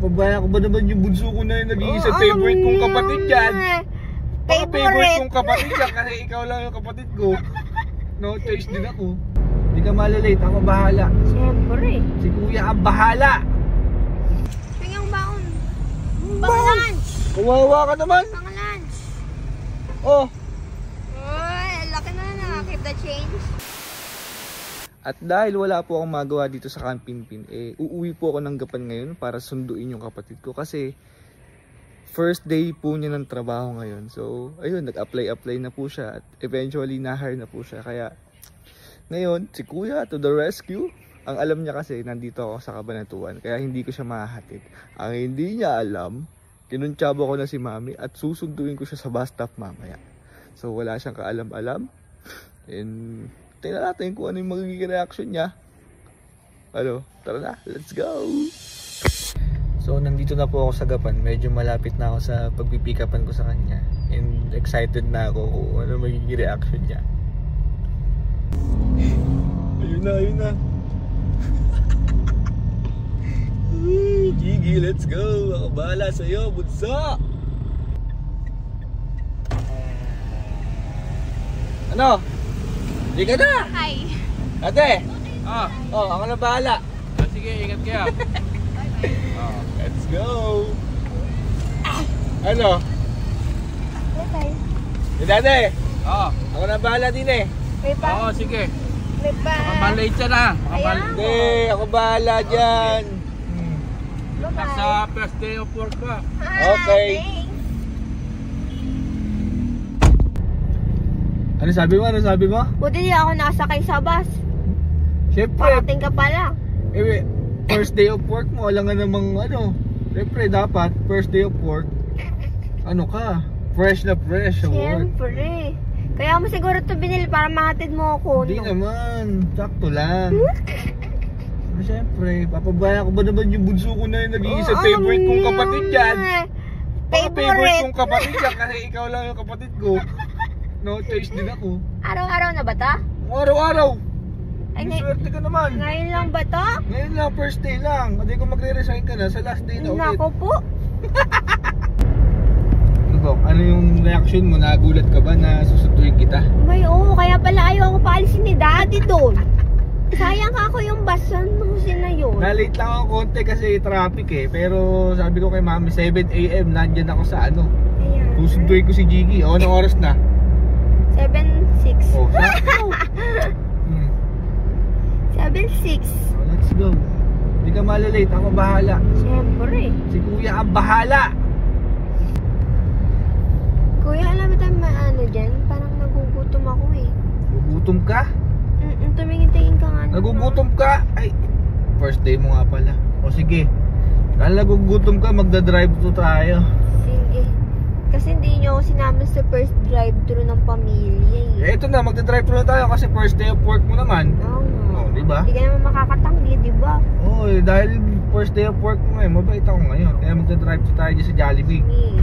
Papabayaan ko ba naman yung bunso ko na yung nag-iisa favorite kong kapatid dyan? Favorite kong kapatid dyan kasi ikaw lang yung kapatid ko. No choice din ako. Hindi ka malalate, ako bahala. Siyempre. Si kuya ang bahala. Tingnan baon. Pang lunch. Kawawa ka naman. Pang lunch. Oh. Uy, laki na. Keep the change. At dahil wala po akong magawa dito sa Camp Pinpin, uuwi po ako ng Gapan ngayon para sunduin yung kapatid ko kasi first day po niya ng trabaho ngayon. So, ayun, nag-apply na po siya at eventually na-hire na po siya. Kaya, ngayon, si Kuya to the rescue. Ang alam niya kasi, nandito ako sa Cabanatuan, kaya hindi ko siya mahahatid. Ang hindi niya alam, kinuntsaba ko na si Mami at susunduin ko siya sa bus stop mamaya. So, wala siyang kaalam-alam. And tingnan natin kung ano yung magiging reaction niya. Ano, tara na, let's go! So, nandito na po ako sa Gapan. Medyo malapit na ako sa pagpipikapan ko sa kanya. And excited na ako kung ano magiging reaction niya. Ayun na. Gigi, let's go! Ako bahala sa'yo, bunso! Ano? Hindi ka na! Hi. Ate! Oh, ako na bahala. Sige, ingat kayo. Let's go! Ano? Okay. Ate! Oo. Ako na bahala din eh. May pa. Oo, sige. May pa. Mamalate siya na. Hindi, ako bahala dyan. Bye-bye. Sa first day of work ka. Okay. Thanks. Ano sabi mo? Buti di ako nakasakay sa bus. Siyempre, Parating ka pala. first day of work mo, wala nga namang ano. Siyempre, dapat, first day of work, ano ka, fresh na fresh sa work. Siyempre. Kaya mo siguro ito binili para mahatid mo ako. Hindi naman, sakto lang. Siyempre, papabayaan ko ba naman yung bunso ko na yung nag-iisa favorite kong kapatid dyan? Favorite kong kapatid dyan kasi ikaw lang yung kapatid ko. No choice din ako. Araw-araw na ba ta? Araw-araw. Ay, Swerte ka naman. Ngayon lang ba to? Ngayon lang, first day lang. Hindi ko magre-resign ka na sa last day na ulit. Nako po. Ano yung reaction mo? Nagulat ka ba na susunduin kita? May kaya pala ayaw ako paalisin ni daddy doon. Sayang ako yung bus na yun. Na-late lang ako konti kasi traffic eh. Pero sabi ko kay Mami, 7 AM nandyan ako sa ano. Ayan. Susunduin ko si Gigi. O, anong oras na? 7:06. Oh, sakto. 7:06. Oh, let's go. Hindi ka malalate, ako bahala. Siyempre. Si Kuya ang bahala. Kuya, alam mo tayo maano dyan? Parang nagugutom ako eh. Nagugutom ka? Tumingin-tingin ka nga. Nagugutom ka? Ay, first day mo nga pala. O sige, dahil nagugutom ka, magdadrive to tayo. Sige. Kasi hindi nyo ako sinama sa first drive-thru ng pamilya eh. Eto na, magdadrive to na tayo kasi first day of work mo naman. Oo nga. Oh, di ba? Hindi ka naman makakatanggi, di ba? Oo, dahil first day of work mo eh, mabait ako ngayon. Kaya magdadrive to tayo dyan sa Jollibee. Sige.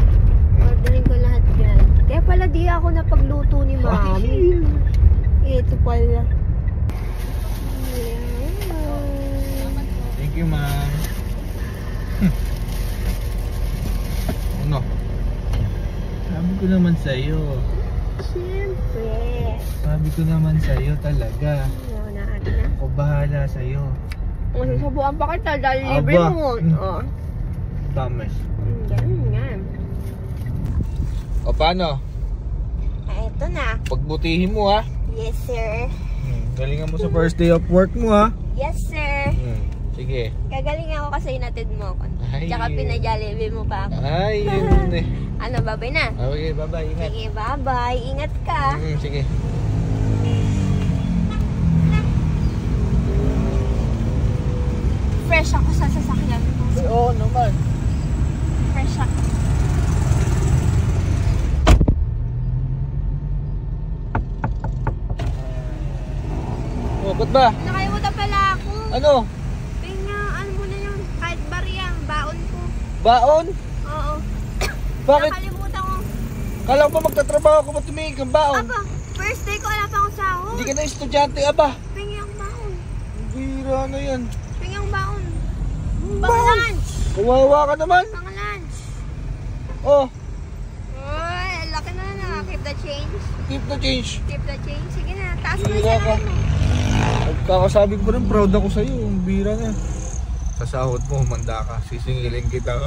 Ordering ko lahat dyan. Kaya pala di ako napagluto ni Mami. Ito pala. Thank you, ma'am. Ano? Sabi ko naman sa'yo. Siyempre. Sabi ko naman sa'yo talaga. Ano na. Ako bahala sa'yo. Susubukan pa kita dahil libre Aba. mo. Oh. Promise. Ganun nga. O paano? Ito na. Pagbutihin mo ha. Yes, sir. Galingan mo sa first day of work mo ha. Yes, sir. Sige. Gagaling ako kasi inatid mo ako. Ay. Tsaka pinajollibee mo pa ako. Ay, yun eh. Ano, babay na? Okay, bye-bye. Ingat. Sige, bye-bye. Ingat ka. Sige. Fresh ako sa sasakyan mo. Oo naman. Fresh ako. Oh, ba't ba? Nakalimutan pala ako. Ano? Kaya ano mo na yun? Kahit bariyang, baon ko. Baon? Oo. Bakit? Nakalimutan ko. Kala ko ba magtatrabaho ko ba tumingin kang baon? Aba, first day ko wala pa akong sahod. Hindi ka na estudyante, aba. Pingyang baon. Bira na yan. Pingyang baon. Baon? Lunch. Kawawa ka naman. Pang lunch. Oh, Uy, laki na na. Keep the change. keep the change. Keep the change. Sige na, taas mo Bira yung ka. salamin mo. Kakasabi ko rin, proud ako sa'yo. Ang bira na. Sa sahod mo, humanda ka. Sisingilin kita.